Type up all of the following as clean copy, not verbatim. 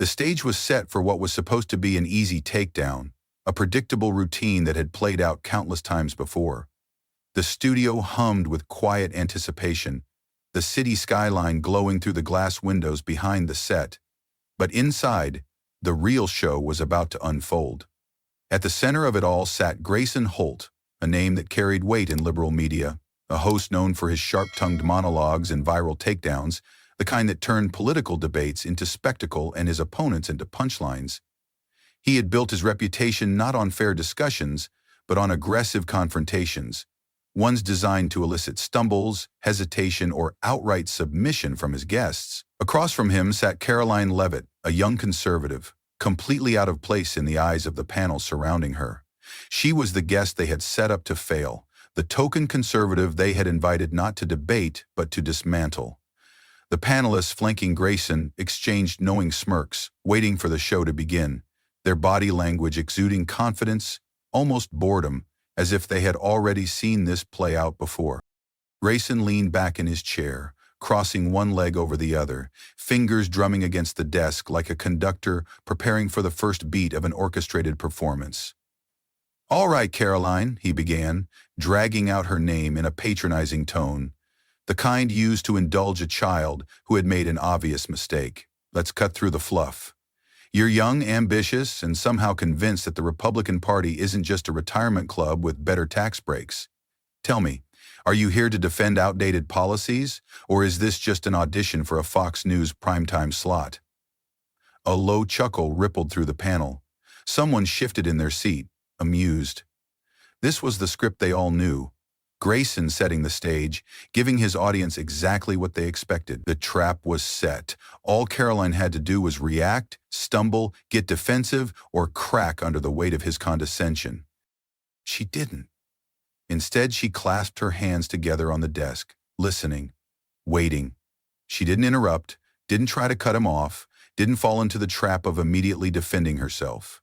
The stage was set for what was supposed to be an easy takedown, a predictable routine that had played out countless times before. The studio hummed with quiet anticipation, the city skyline glowing through the glass windows behind the set. But inside, the real show was about to unfold. At the center of it all sat Grayson Holt, a name that carried weight in liberal media, a host known for his sharp-tongued monologues and viral takedowns, the kind that turned political debates into spectacle and his opponents into punchlines. He had built his reputation not on fair discussions, but on aggressive confrontations, ones designed to elicit stumbles, hesitation, or outright submission from his guests. Across from him sat Karoline Leavitt, a young conservative, completely out of place in the eyes of the panel surrounding her. She was the guest they had set up to fail, the token conservative they had invited not to debate but to dismantle. The panelists flanking Grayson exchanged knowing smirks, waiting for the show to begin, their body language exuding confidence, almost boredom, as if they had already seen this play out before. Grayson leaned back in his chair, crossing one leg over the other, fingers drumming against the desk like a conductor preparing for the first beat of an orchestrated performance. "All right, Karoline," he began, dragging out her name in a patronizing tone, the kind used to indulge a child who had made an obvious mistake. "Let's cut through the fluff. You're young, ambitious, and somehow convinced that the Republican Party isn't just a retirement club with better tax breaks. Tell me, are you here to defend outdated policies, or is this just an audition for a Fox News primetime slot?" A low chuckle rippled through the panel. Someone shifted in their seat, amused. This was the script they all knew. Grayson setting the stage, giving his audience exactly what they expected. The trap was set. All Karoline had to do was react, stumble, get defensive, or crack under the weight of his condescension. She didn't. Instead, she clasped her hands together on the desk, listening, waiting. She didn't interrupt, didn't try to cut him off, didn't fall into the trap of immediately defending herself.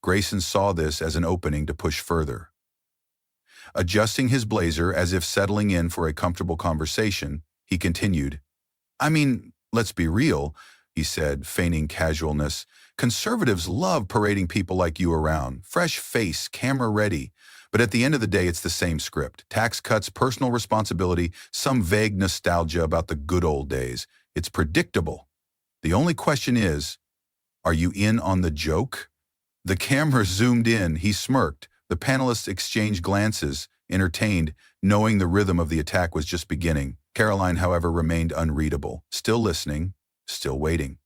Grayson saw this as an opening to push further. Adjusting his blazer as if settling in for a comfortable conversation, he continued, "I mean, let's be real," he said, feigning casualness. "Conservatives love parading people like you around, fresh face, camera ready. But at the end of the day, it's the same script. Tax cuts, personal responsibility, some vague nostalgia about the good old days. It's predictable. The only question is, are you in on the joke?" The camera zoomed in, he smirked. The panelists exchanged glances, entertained, knowing the rhythm of the attack was just beginning. Karoline, however, remained unreadable, still listening, still waiting.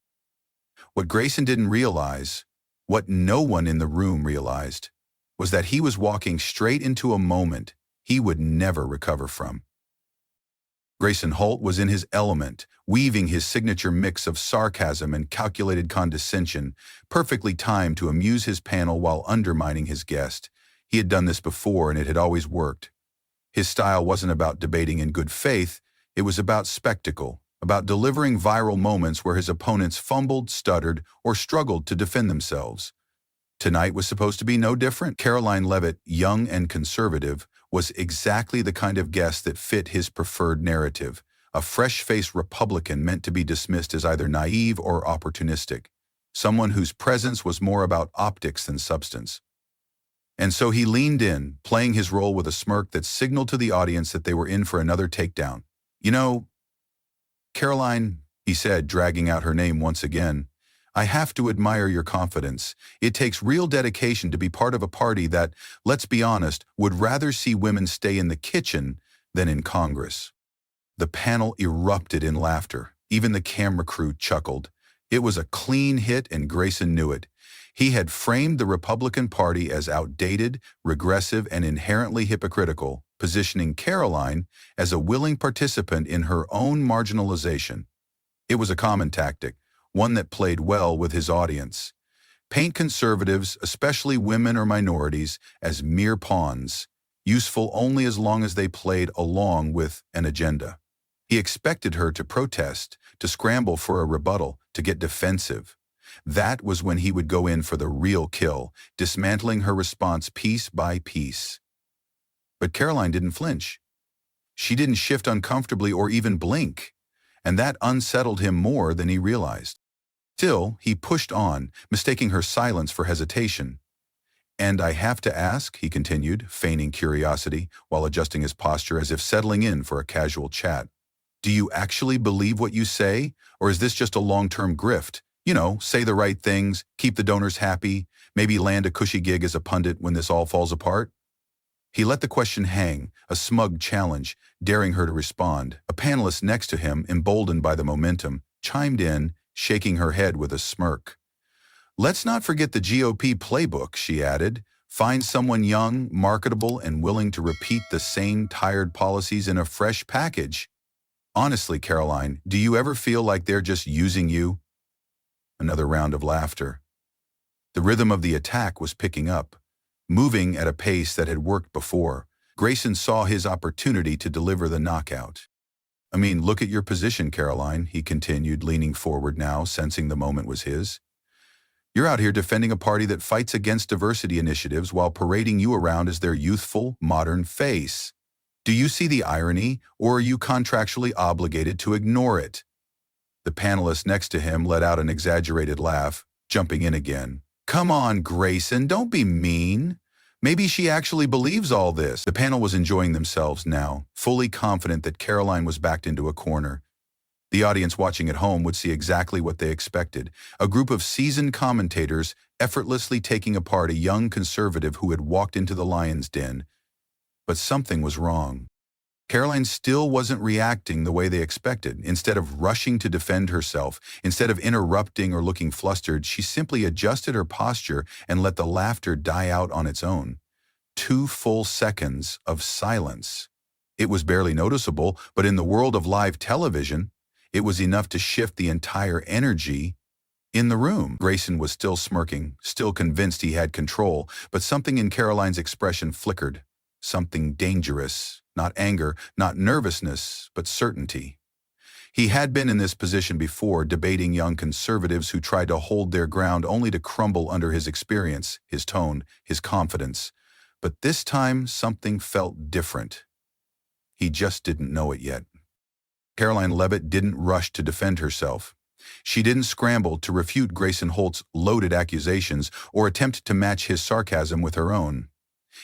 What Grayson didn't realize, what no one in the room realized, was that he was walking straight into a moment he would never recover from. Grayson Holt was in his element, weaving his signature mix of sarcasm and calculated condescension, perfectly timed to amuse his panel while undermining his guest. He had done this before, and it had always worked. His style wasn't about debating in good faith, it was about spectacle, about delivering viral moments where his opponents fumbled, stuttered, or struggled to defend themselves. Tonight was supposed to be no different. Karoline Leavitt, young and conservative, was exactly the kind of guest that fit his preferred narrative, a fresh-faced Republican meant to be dismissed as either naive or opportunistic, someone whose presence was more about optics than substance. And so he leaned in, playing his role with a smirk that signaled to the audience that they were in for another takedown. "You know, Karoline," he said, dragging out her name once again, "I have to admire your confidence. It takes real dedication to be part of a party that, let's be honest, would rather see women stay in the kitchen than in Congress." The panel erupted in laughter. Even the camera crew chuckled. It was a clean hit, and Grayson knew it. He had framed the Republican Party as outdated, regressive, and inherently hypocritical, positioning Karoline as a willing participant in her own marginalization. It was a common tactic, one that played well with his audience. Paint conservatives, especially women or minorities, as mere pawns, useful only as long as they played along with an agenda. He expected her to protest, to scramble for a rebuttal, to get defensive. That was when he would go in for the real kill, dismantling her response piece by piece. But Karoline didn't flinch. She didn't shift uncomfortably or even blink, and that unsettled him more than he realized. Still, he pushed on, mistaking her silence for hesitation. "And I have to ask," he continued, feigning curiosity while adjusting his posture as if settling in for a casual chat. "Do you actually believe what you say, or is this just a long-term grift? You know, say the right things, keep the donors happy, maybe land a cushy gig as a pundit when this all falls apart?" He let the question hang, a smug challenge, daring her to respond. A panelist next to him, emboldened by the momentum, chimed in, shaking her head with a smirk. "Let's not forget the GOP playbook," she added. "Find someone young, marketable, and willing to repeat the same tired policies in a fresh package. Honestly, Karoline, do you ever feel like they're just using you?" Another round of laughter. The rhythm of the attack was picking up. Moving at a pace that had worked before, Grayson saw his opportunity to deliver the knockout. "I mean, look at your position, Karoline," he continued, leaning forward now, sensing the moment was his. "You're out here defending a party that fights against diversity initiatives while parading you around as their youthful, modern face. Do you see the irony, or are you contractually obligated to ignore it?" The panelist next to him let out an exaggerated laugh, jumping in again. "Come on, Grayson, don't be mean. Maybe she actually believes all this." The panel was enjoying themselves now, fully confident that Karoline was backed into a corner. The audience watching at home would see exactly what they expected, a group of seasoned commentators effortlessly taking apart a young conservative who had walked into the lion's den. But something was wrong. Karoline still wasn't reacting the way they expected. Instead of rushing to defend herself, instead of interrupting or looking flustered, she simply adjusted her posture and let the laughter die out on its own. 2 full seconds of silence. It was barely noticeable, but in the world of live television, it was enough to shift the entire energy in the room. Grayson was still smirking, still convinced he had control, but something in Karoline's expression flickered. Something dangerous. Not anger, not nervousness, but certainty. He had been in this position before, debating young conservatives who tried to hold their ground only to crumble under his experience, his tone, his confidence. But this time, something felt different. He just didn't know it yet. Karoline Leavitt didn't rush to defend herself. She didn't scramble to refute Grayson Holt's loaded accusations or attempt to match his sarcasm with her own.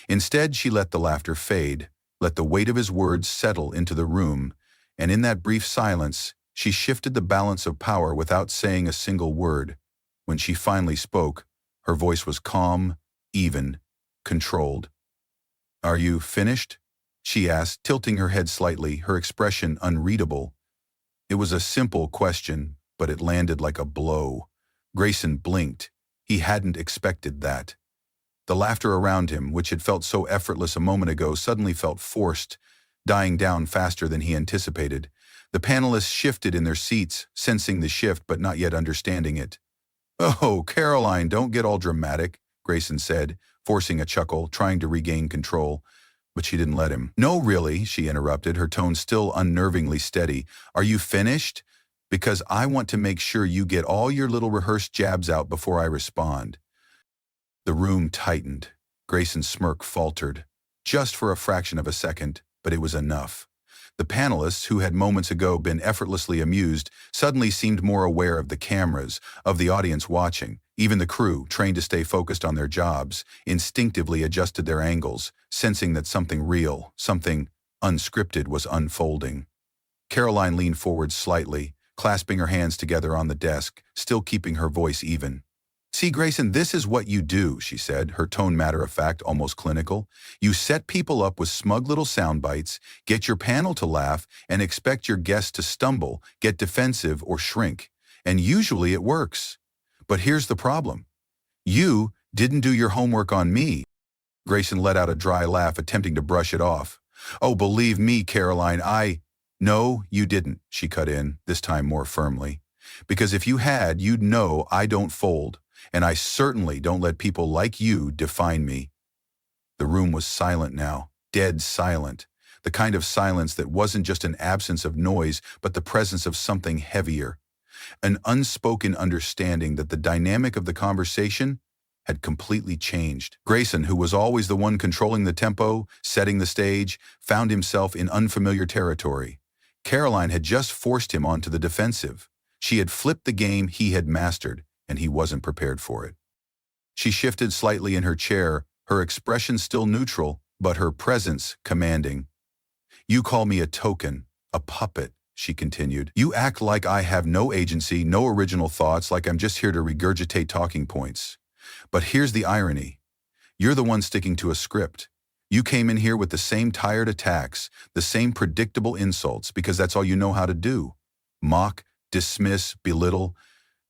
Instead, she let the laughter fade, let the weight of his words settle into the room, and in that brief silence, she shifted the balance of power without saying a single word. When she finally spoke, her voice was calm, even, controlled. "Are you finished?" she asked, tilting her head slightly, her expression unreadable. It was a simple question, but it landed like a blow. Grayson blinked. He hadn't expected that. The laughter around him, which had felt so effortless a moment ago, suddenly felt forced, dying down faster than he anticipated. The panelists shifted in their seats, sensing the shift but not yet understanding it. "Oh, Karoline, don't get all dramatic," Grayson said, forcing a chuckle, trying to regain control. But she didn't let him. "No, really," she interrupted, her tone still unnervingly steady. "Are you finished? Because I want to make sure you get all your little rehearsed jabs out before I respond." The room tightened. Grayson's smirk faltered, just for a fraction of a second, but it was enough. The panelists, who had moments ago been effortlessly amused, suddenly seemed more aware of the cameras, of the audience watching. Even the crew, trained to stay focused on their jobs, instinctively adjusted their angles, sensing that something real, something unscripted was unfolding. Karoline leaned forward slightly, clasping her hands together on the desk, still keeping her voice even. "See, Grayson, this is what you do," she said, her tone matter-of-fact, almost clinical. "You set people up with smug little sound bites, get your panel to laugh, and expect your guests to stumble, get defensive, or shrink. And usually it works. But here's the problem. You didn't do your homework on me." Grayson let out a dry laugh, attempting to brush it off. "Oh, believe me, Karoline, No, you didn't," she cut in, this time more firmly. "Because if you had, you'd know I don't fold. And I certainly don't let people like you define me." The room was silent now, dead silent, the kind of silence that wasn't just an absence of noise, but the presence of something heavier, an unspoken understanding that the dynamic of the conversation had completely changed. Grayson, who was always the one controlling the tempo, setting the stage, found himself in unfamiliar territory. Karoline had just forced him onto the defensive. She had flipped the game he had mastered, and he wasn't prepared for it. She shifted slightly in her chair, her expression still neutral, but her presence commanding. "You call me a token, a puppet," she continued. "You act like I have no agency, no original thoughts, like I'm just here to regurgitate talking points. But here's the irony. You're the one sticking to a script. You came in here with the same tired attacks, the same predictable insults, because that's all you know how to do. Mock, dismiss, belittle.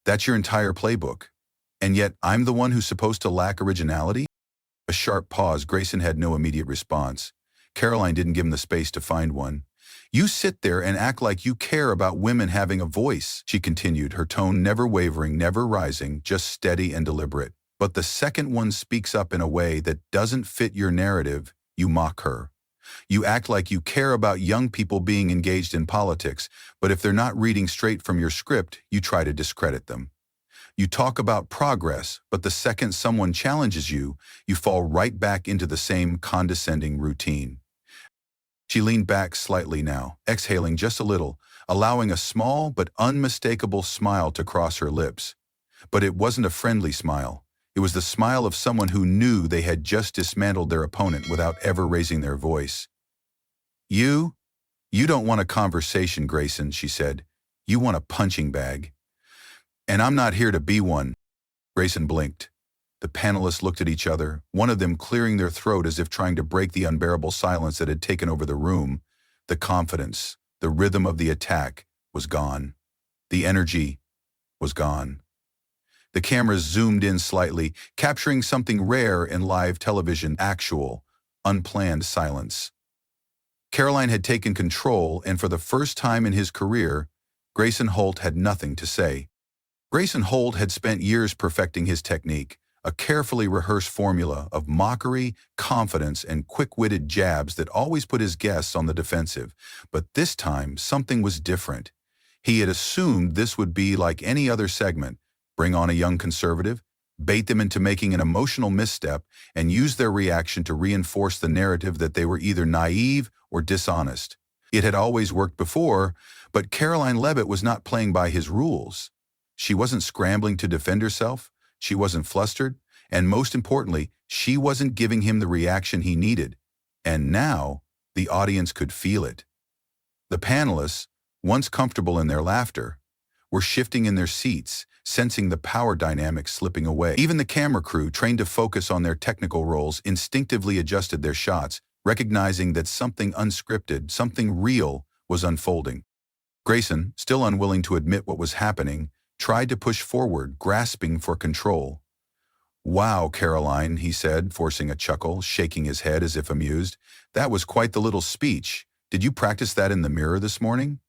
That's your entire playbook. And yet I'm the one who's supposed to lack originality?" A sharp pause. Grayson had no immediate response. Karoline didn't give him the space to find one. "You sit there and act like you care about women having a voice," she continued, her tone never wavering, never rising, just steady and deliberate. "But the second one speaks up in a way that doesn't fit your narrative, you mock her. You act like you care about young people being engaged in politics, but if they're not reading straight from your script, you try to discredit them. You talk about progress, but the second someone challenges you, you fall right back into the same condescending routine." She leaned back slightly now, exhaling just a little, allowing a small but unmistakable smile to cross her lips. But it wasn't a friendly smile. It was the smile of someone who knew they had just dismantled their opponent without ever raising their voice. You don't want a conversation, Grayson," she said. "You want a punching bag. And I'm not here to be one." Grayson blinked. The panelists looked at each other, one of them clearing their throat as if trying to break the unbearable silence that had taken over the room. The confidence, the rhythm of the attack was gone. The energy was gone. The cameras zoomed in slightly, capturing something rare in live television: actual, unplanned silence. Karoline had taken control, and for the first time in his career, Grayson Holt had nothing to say. Grayson Holt had spent years perfecting his technique, a carefully rehearsed formula of mockery, confidence, and quick-witted jabs that always put his guests on the defensive. But this time, something was different. He had assumed this would be like any other segment: bring on a young conservative, bait them into making an emotional misstep, and use their reaction to reinforce the narrative that they were either naive or dishonest. It had always worked before, but Karoline Leavitt was not playing by his rules. She wasn't scrambling to defend herself, she wasn't flustered, and most importantly, she wasn't giving him the reaction he needed. And now, the audience could feel it. The panelists, once comfortable in their laughter, were shifting in their seats, sensing the power dynamics slipping away. Even the camera crew, trained to focus on their technical roles, instinctively adjusted their shots, recognizing that something unscripted, something real, was unfolding. Grayson, still unwilling to admit what was happening, tried to push forward, grasping for control. "Wow, Karoline," he said, forcing a chuckle, shaking his head as if amused. "That was quite the little speech. Did you practice that in the mirror this morning?"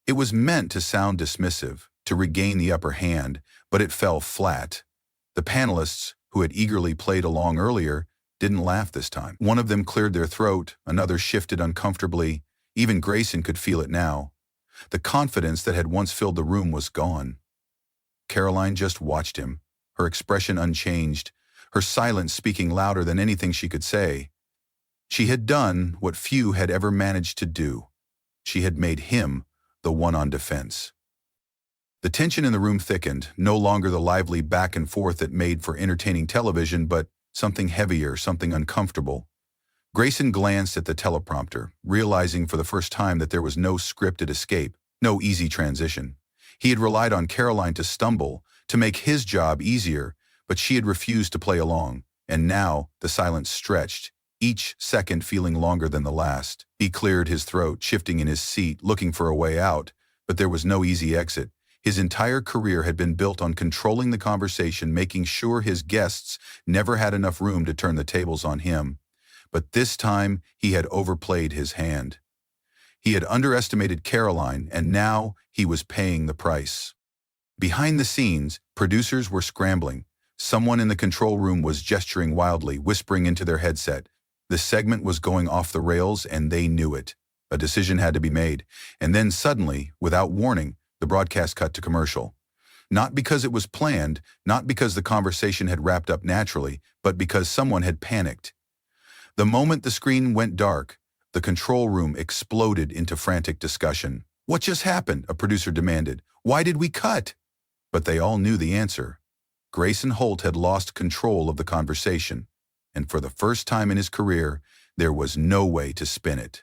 It was meant to sound dismissive, to regain the upper hand, but it fell flat. The panelists, who had eagerly played along earlier, didn't laugh this time. One of them cleared their throat, another shifted uncomfortably. Even Grayson could feel it now. The confidence that had once filled the room was gone. Karoline just watched him, her expression unchanged, her silence speaking louder than anything she could say. She had done what few had ever managed to do. She had made him the one on defense. The tension in the room thickened, no longer the lively back and forth that made for entertaining television, but something heavier, something uncomfortable. Grayson glanced at the teleprompter, realizing for the first time that there was no scripted escape, no easy transition. He had relied on Karoline to stumble, to make his job easier, but she had refused to play along, and now the silence stretched, each second feeling longer than the last. He cleared his throat, shifting in his seat, looking for a way out, but there was no easy exit. His entire career had been built on controlling the conversation, making sure his guests never had enough room to turn the tables on him. But this time, he had overplayed his hand. He had underestimated Karoline, and now he was paying the price. Behind the scenes, producers were scrambling. Someone in the control room was gesturing wildly, whispering into their headset. The segment was going off the rails, and they knew it. A decision had to be made. And then suddenly, without warning, the broadcast cut to commercial. Not because it was planned, not because the conversation had wrapped up naturally, but because someone had panicked. The moment the screen went dark, the control room exploded into frantic discussion. "What just happened?" a producer demanded. Why did we cut? But they all knew the answer. Grayson Holt had lost control of the conversation, and for the first time in his career, there was no way to spin it.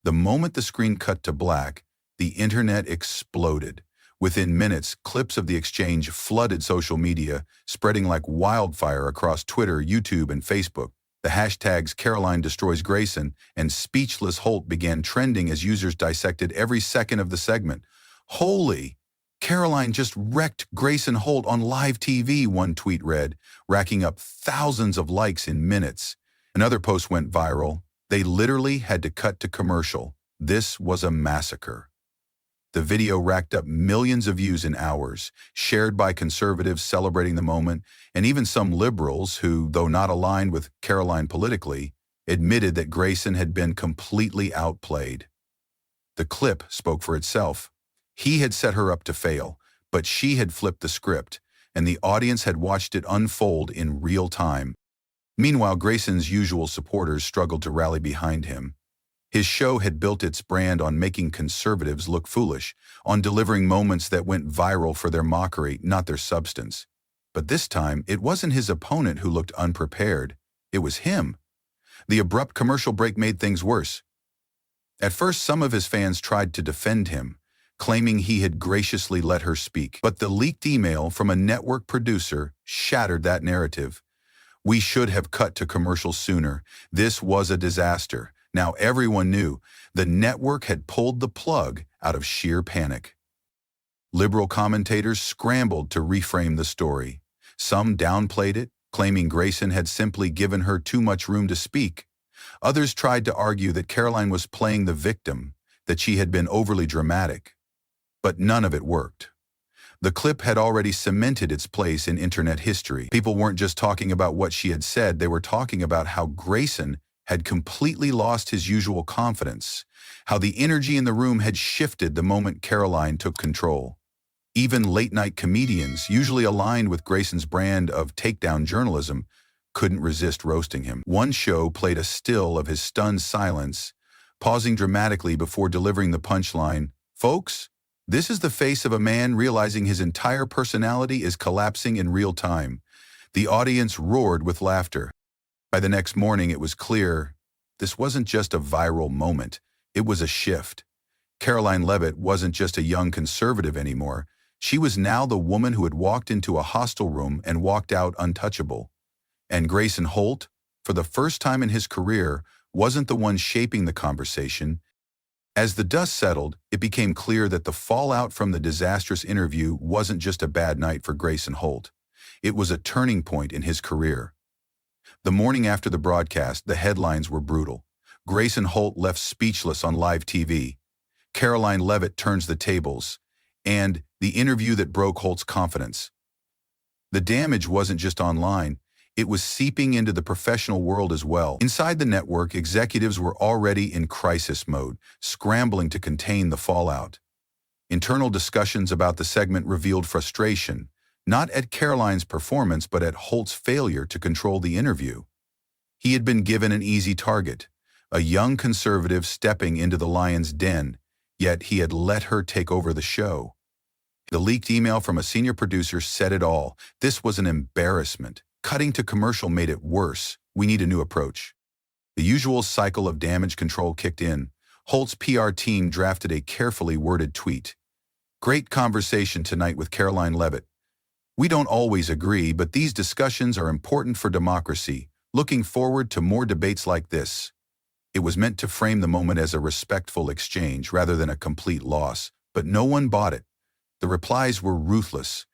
The moment the screen cut to black, the internet exploded. Within minutes, clips of the exchange flooded social media, spreading like wildfire across Twitter, YouTube, and Facebook. The hashtags Karoline destroys Grayson and Speechless Holt began trending as users dissected every second of the segment. Holy! Karoline just wrecked Grayson Holt on live TV, one tweet read, racking up thousands of likes in minutes. Another post went viral. They literally had to cut to commercial. This was a massacre. The video racked up millions of views in hours, shared by conservatives celebrating the moment, and even some liberals who, though not aligned with Karoline politically, admitted that Grayson had been completely outplayed. The clip spoke for itself. He had set her up to fail, but she had flipped the script, and the audience had watched it unfold in real time. Meanwhile, Grayson's usual supporters struggled to rally behind him. His show had built its brand on making conservatives look foolish, on delivering moments that went viral for their mockery, not their substance. But this time, it wasn't his opponent who looked unprepared. It was him. The abrupt commercial break made things worse. At first, some of his fans tried to defend him, claiming he had graciously let her speak. But the leaked email from a network producer shattered that narrative. We should have cut to commercial sooner. This was a disaster. Now everyone knew the network had pulled the plug out of sheer panic. Liberal commentators scrambled to reframe the story. Some downplayed it, claiming Grayson had simply given her too much room to speak. Others tried to argue that Karoline was playing the victim, that she had been overly dramatic. But none of it worked. The clip had already cemented its place in internet history. People weren't just talking about what she had said, they were talking about how Grayson had completely lost his usual confidence, how the energy in the room had shifted the moment Karoline took control. Even late-night comedians, usually aligned with Grayson's brand of takedown journalism, couldn't resist roasting him. One show played a still of his stunned silence, pausing dramatically before delivering the punchline, "Folks, this is the face of a man realizing his entire personality is collapsing in real time." The audience roared with laughter. By the next morning, it was clear this wasn't just a viral moment, it was a shift. Karoline Leavitt wasn't just a young conservative anymore. She was now the woman who had walked into a hostel room and walked out untouchable. And Grayson Holt, for the first time in his career, wasn't the one shaping the conversation. As the dust settled, it became clear that the fallout from the disastrous interview wasn't just a bad night for Grayson Holt. It was a turning point in his career. The morning after the broadcast, the headlines were brutal. Grayson Holt left speechless on live TV. Karoline Leavitt turns the tables. And the interview that broke Holt's confidence. The damage wasn't just online. It was seeping into the professional world as well. Inside the network, executives were already in crisis mode, scrambling to contain the fallout. Internal discussions about the segment revealed frustration, not at Karoline's performance, but at Holt's failure to control the interview. He had been given an easy target, a young conservative stepping into the lion's den, yet he had let her take over the show. The leaked email from a senior producer said it all. This was an embarrassment. Cutting to commercial made it worse. We need a new approach. The usual cycle of damage control kicked in. Holt's PR team drafted a carefully worded tweet. "Great conversation tonight with Karoline Leavitt. We don't always agree, but these discussions are important for democracy. Looking forward to more debates like this." It was meant to frame the moment as a respectful exchange rather than a complete loss, but no one bought it. The replies were ruthless.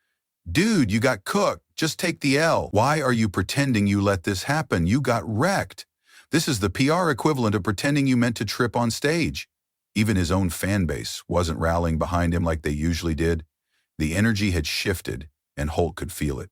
"Dude, you got cooked. Just take the L. Why are you pretending you let this happen? You got wrecked. This is the PR equivalent of pretending you meant to trip on stage." Even his own fan base wasn't rallying behind him like they usually did. The energy had shifted, and Holt could feel it.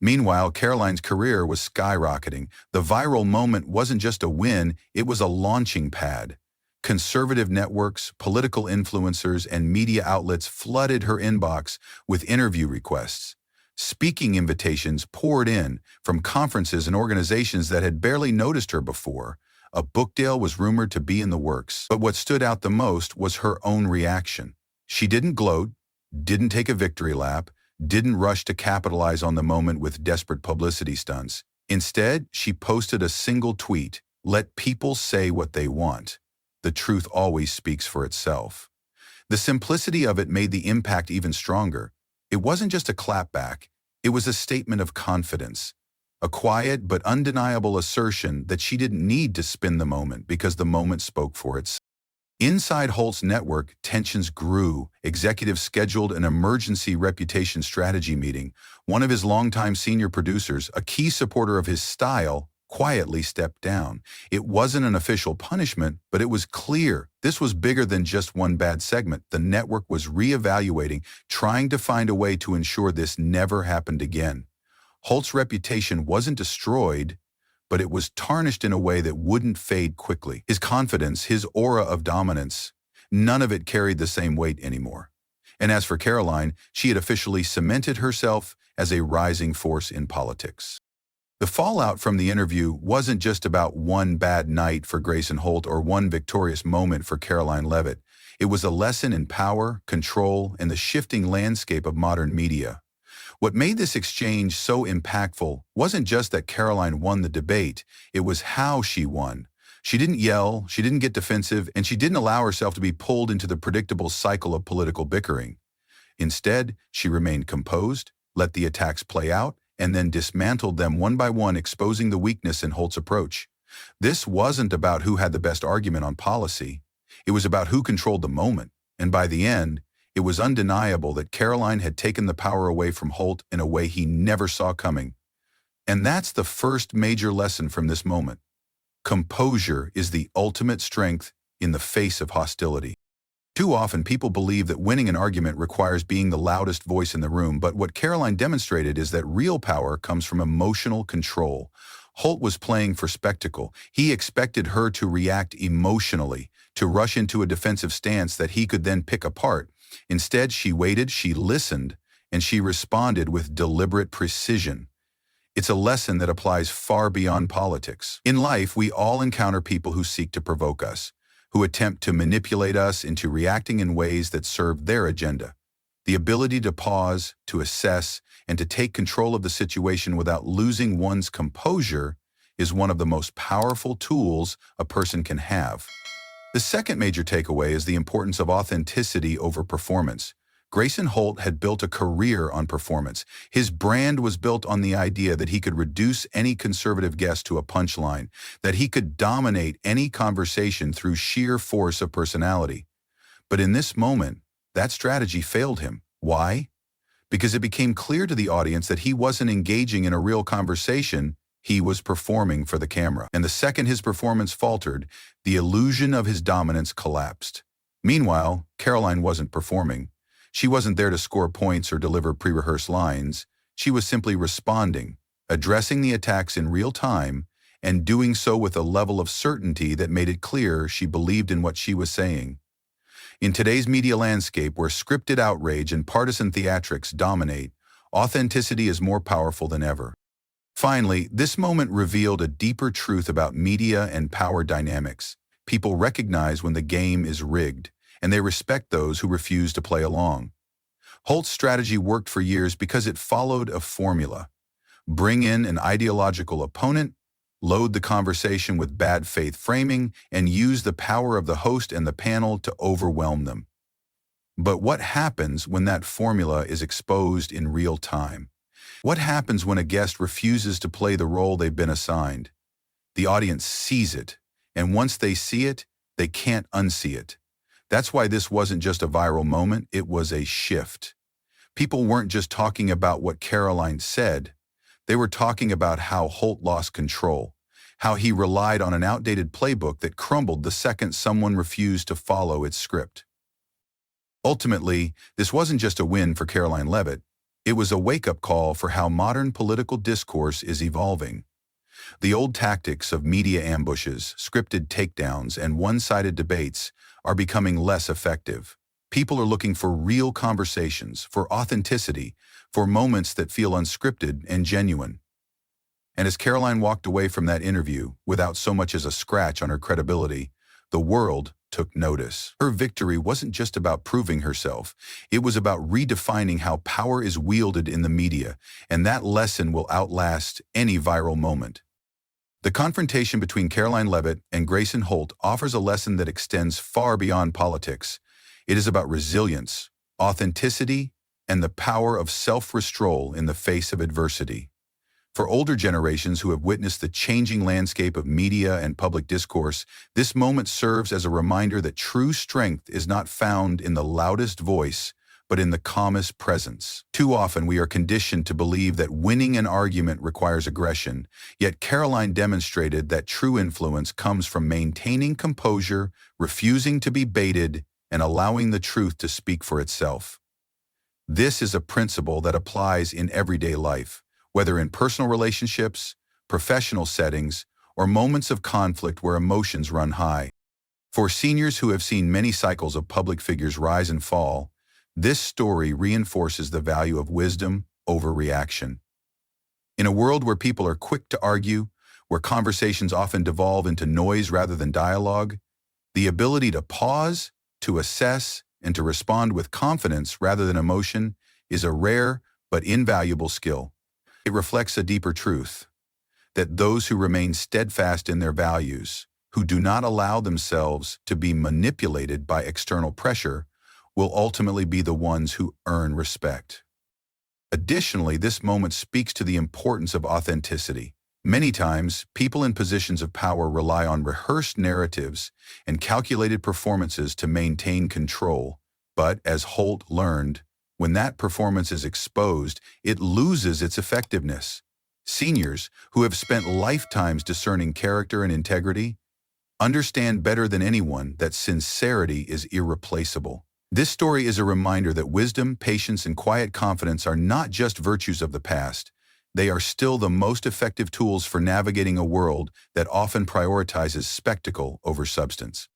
Meanwhile, Karoline's career was skyrocketing. The viral moment wasn't just a win, it was a launching pad. Conservative networks, political influencers, and media outlets flooded her inbox with interview requests. Speaking invitations poured in from conferences and organizations that had barely noticed her before. A book deal was rumored to be in the works. But what stood out the most was her own reaction. She didn't gloat, didn't take a victory lap, didn't rush to capitalize on the moment with desperate publicity stunts. Instead, she posted a single tweet: "Let people say what they want. The truth always speaks for itself." The simplicity of it made the impact even stronger. It wasn't just a clapback, it was a statement of confidence. A quiet but undeniable assertion that she didn't need to spin the moment because the moment spoke for itself. Inside Holt's network, tensions grew. Executives scheduled an emergency reputation strategy meeting. One of his longtime senior producers, a key supporter of his style, quietly stepped down. It wasn't an official punishment, but it was clear this was bigger than just one bad segment. The network was reevaluating, trying to find a way to ensure this never happened again. Holt's reputation wasn't destroyed, but it was tarnished in a way that wouldn't fade quickly. His confidence, his aura of dominance, none of it carried the same weight anymore. And as for Karoline, she had officially cemented herself as a rising force in politics. The fallout from the interview wasn't just about one bad night for Grayson Holt or one victorious moment for Karoline Leavitt. It was a lesson in power, control, and the shifting landscape of modern media. What made this exchange so impactful wasn't just that Karoline won the debate, it was how she won. She didn't yell, she didn't get defensive, and she didn't allow herself to be pulled into the predictable cycle of political bickering. Instead, she remained composed, let the attacks play out, and then dismantled them one by one, exposing the weakness in Holt's approach. This wasn't about who had the best argument on policy. It was about who controlled the moment, and by the end, it was undeniable that Karoline had taken the power away from Holt in a way he never saw coming. And that's the first major lesson from this moment. Composure is the ultimate strength in the face of hostility. Too often, people believe that winning an argument requires being the loudest voice in the room, but what Karoline demonstrated is that real power comes from emotional control. Holt was playing for spectacle. He expected her to react emotionally, to rush into a defensive stance that he could then pick apart. Instead, she waited, she listened, and she responded with deliberate precision. It's a lesson that applies far beyond politics. In life, we all encounter people who seek to provoke us, who attempt to manipulate us into reacting in ways that serve their agenda. The ability to pause, to assess, and to take control of the situation without losing one's composure is one of the most powerful tools a person can have. The second major takeaway is the importance of authenticity over performance. Grayson Holt had built a career on performance. His brand was built on the idea that he could reduce any conservative guest to a punchline, that he could dominate any conversation through sheer force of personality. But in this moment, that strategy failed him. Why? Because it became clear to the audience that he wasn't engaging in a real conversation. He was performing for the camera. And the second his performance faltered, the illusion of his dominance collapsed. Meanwhile, Karoline wasn't performing. She wasn't there to score points or deliver pre-rehearsed lines. She was simply responding, addressing the attacks in real time, and doing so with a level of certainty that made it clear she believed in what she was saying. In today's media landscape, where scripted outrage and partisan theatrics dominate, authenticity is more powerful than ever. Finally, this moment revealed a deeper truth about media and power dynamics. People recognize when the game is rigged, and they respect those who refuse to play along. Holt's strategy worked for years because it followed a formula. Bring in an ideological opponent, load the conversation with bad faith framing, and use the power of the host and the panel to overwhelm them. But what happens when that formula is exposed in real time? What happens when a guest refuses to play the role they've been assigned? The audience sees it, and once they see it, they can't unsee it. That's why this wasn't just a viral moment, it was a shift. People weren't just talking about what Karoline said, they were talking about how Holt lost control, how he relied on an outdated playbook that crumbled the second someone refused to follow its script. Ultimately, this wasn't just a win for Karoline Leavitt, it was a wake-up call for how modern political discourse is evolving. The old tactics of media ambushes, scripted takedowns, and one-sided debates are becoming less effective. People are looking for real conversations, for authenticity, for moments that feel unscripted and genuine. And as Karoline walked away from that interview, without so much as a scratch on her credibility, the world, took notice. Her victory wasn't just about proving herself, it was about redefining how power is wielded in the media, and that lesson will outlast any viral moment. The confrontation between Karoline Leavitt and Grayson Holt offers a lesson that extends far beyond politics. It is about resilience, authenticity, and the power of self-restraint in the face of adversity. For older generations who have witnessed the changing landscape of media and public discourse, this moment serves as a reminder that true strength is not found in the loudest voice, but in the calmest presence. Too often we are conditioned to believe that winning an argument requires aggression, yet Karoline demonstrated that true influence comes from maintaining composure, refusing to be baited, and allowing the truth to speak for itself. This is a principle that applies in everyday life, whether in personal relationships, professional settings, or moments of conflict where emotions run high. For seniors who have seen many cycles of public figures rise and fall, this story reinforces the value of wisdom over reaction. In a world where people are quick to argue, where conversations often devolve into noise rather than dialogue, the ability to pause, to assess, and to respond with confidence rather than emotion is a rare but invaluable skill. It reflects a deeper truth, that those who remain steadfast in their values, who do not allow themselves to be manipulated by external pressure, will ultimately be the ones who earn respect. Additionally, this moment speaks to the importance of authenticity. Many times, people in positions of power rely on rehearsed narratives and calculated performances to maintain control, but as Holt learned, when that performance is exposed, it loses its effectiveness. Seniors, who have spent lifetimes discerning character and integrity, understand better than anyone that sincerity is irreplaceable. This story is a reminder that wisdom, patience, and quiet confidence are not just virtues of the past. They are still the most effective tools for navigating a world that often prioritizes spectacle over substance.